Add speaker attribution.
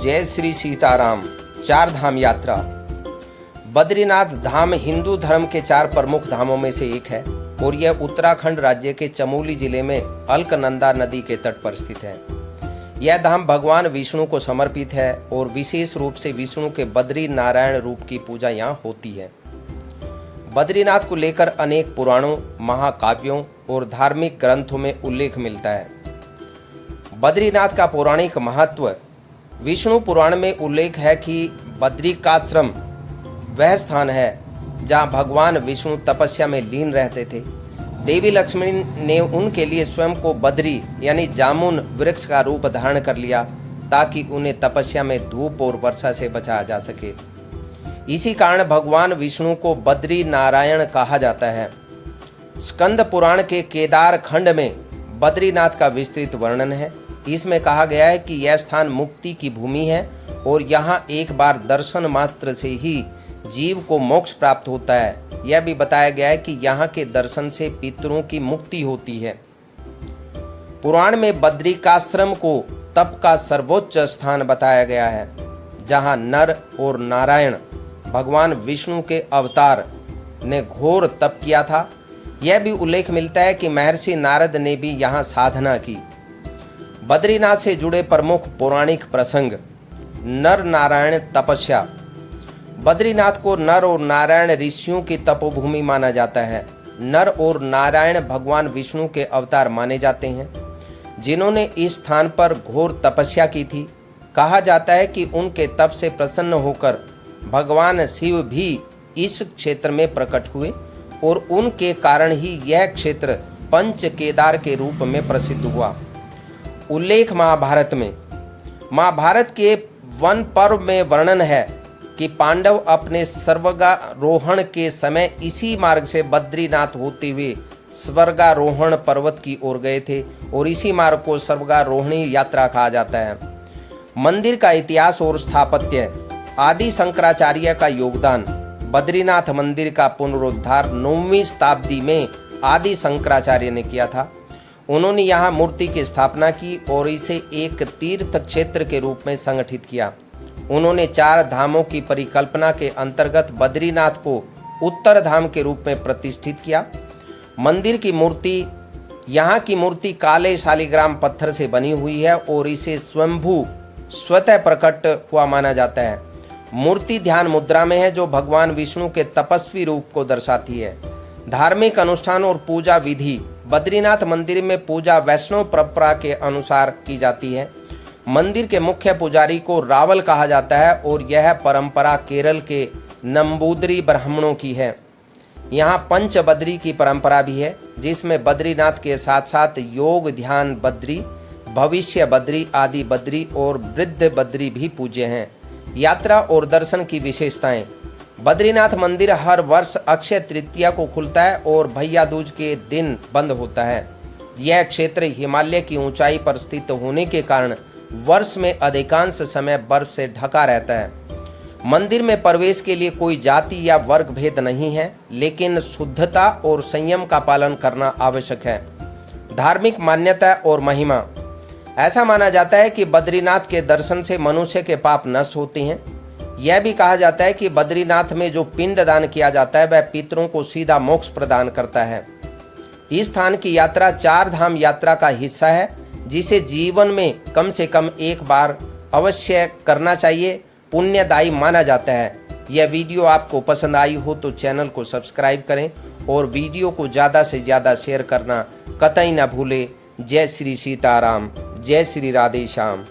Speaker 1: जय श्री सीताराम। चार धाम यात्रा। बद्रीनाथ धाम हिंदू धर्म के चार प्रमुख धामों में से एक है और यह उत्तराखंड राज्य के चमोली जिले में अलकनंदा नदी के तट पर स्थित है। यह धाम भगवान विष्णु को समर्पित है और विशेष रूप से विष्णु के बद्री नारायण रूप की पूजा यहाँ होती है। बद्रीनाथ को लेकर अनेक पुराणों, महाकाव्यों और धार्मिक ग्रंथों में उल्लेख मिलता है। बद्रीनाथ का पौराणिक महत्व। विष्णु पुराण में उल्लेख है कि बद्रिकाश्रम वह स्थान है जहाँ भगवान विष्णु तपस्या में लीन रहते थे। देवी लक्ष्मी ने उनके लिए स्वयं को बद्री यानी जामुन वृक्ष का रूप धारण कर लिया ताकि उन्हें तपस्या में धूप और वर्षा से बचाया जा सके। इसी कारण भगवान विष्णु को बद्री नारायण कहा जाता है। स्कंद पुराण के केदार खंड में बद्रीनाथ का विस्तृत वर्णन है। इसमें कहा गया है कि यह स्थान मुक्ति की भूमि है और यहाँ एक बार दर्शन मात्र से ही जीव को मोक्ष प्राप्त होता है। यह भी बताया गया है कि यहाँ के दर्शन से पितरों की मुक्ति होती है। पुराण में बद्रिकाश्रम को तप का सर्वोच्च स्थान बताया गया है, जहाँ नर और नारायण भगवान विष्णु के अवतार ने घोर तप किया था। यह भी उल्लेख मिलता है कि महर्षि नारद ने भी यहाँ साधना की। बद्रीनाथ से जुड़े प्रमुख पौराणिक प्रसंग। नर नारायण तपस्या। बद्रीनाथ को नर और नारायण ऋषियों की तपोभूमि माना जाता है। नर और नारायण भगवान विष्णु के अवतार माने जाते हैं, जिन्होंने इस स्थान पर घोर तपस्या की थी। कहा जाता है कि उनके तप से प्रसन्न होकर भगवान शिव भी इस क्षेत्र में प्रकट हुए और उनके कारण ही यह क्षेत्र पंच केदार के रूप में प्रसिद्ध हुआ। उल्लेख महाभारत में। महाभारत के वन पर्व में वर्णन है कि पांडव अपने स्वर्गारोहण के समय इसी मार्ग से बद्रीनाथ होते हुए स्वर्गारोहण पर्वत की ओर गए थे और इसी मार्ग को स्वर्गारोहणी यात्रा कहा जाता है। मंदिर का इतिहास और स्थापत्य। आदि शंकराचार्य का योगदान। बद्रीनाथ मंदिर का पुनरुद्धार 9वीं शताब्दी में आदि शंकराचार्य ने किया था। उन्होंने यहाँ मूर्ति की स्थापना की और इसे एक तीर्थ क्षेत्र के रूप में संगठित किया। उन्होंने चार धामों की परिकल्पना के अंतर्गत बद्रीनाथ को उत्तर धाम के रूप में प्रतिष्ठित किया। मंदिर की मूर्ति। यहाँ की मूर्ति काले शालिग्राम पत्थर से बनी हुई है और इसे स्वयंभू स्वतः प्रकट हुआ माना जाता है। मूर्ति ध्यान मुद्रा में है जो भगवान विष्णु के तपस्वी रूप को दर्शाती है। धार्मिक अनुष्ठान और पूजा विधि। बद्रीनाथ मंदिर में पूजा वैष्णव परंपरा के अनुसार की जाती है। मंदिर के मुख्य पुजारी को रावल कहा जाता है और यह परंपरा केरल के नंबूदरी ब्राह्मणों की है। यहाँ पंच बद्री की परंपरा भी है, जिसमें बद्रीनाथ के साथ साथ योग ध्यान बद्री, भविष्य बद्री, आदि बद्री और वृद्ध बद्री भी पूज्य हैं। यात्रा और दर्शन की विशेषताएं। बद्रीनाथ मंदिर हर वर्ष अक्षय तृतीया को खुलता है और भैया दूज के दिन बंद होता है। यह क्षेत्र हिमालय की ऊंचाई पर स्थित होने के कारण वर्ष में अधिकांश समय बर्फ से ढका रहता है। मंदिर में प्रवेश के लिए कोई जाति या वर्ग भेद नहीं है, लेकिन शुद्धता और संयम का पालन करना आवश्यक है। धार्मिक मान्यता और महिमा। ऐसा माना जाता है कि बद्रीनाथ के दर्शन से मनुष्य के पाप नष्ट होते हैं। यह भी कहा जाता है कि बद्रीनाथ में जो पिंड दान किया जाता है वह पितरों को सीधा मोक्ष प्रदान करता है। इस स्थान की यात्रा चार धाम यात्रा का हिस्सा है, जिसे जीवन में कम से कम एक बार अवश्य करना चाहिए। पुण्यदायी माना जाता है। यह वीडियो आपको पसंद आई हो तो चैनल को सब्सक्राइब करें और वीडियो को ज़्यादा से ज़्यादा शेयर करना कतई न भूलें। जय श्री सीताराम। जय श्री राधे श्याम।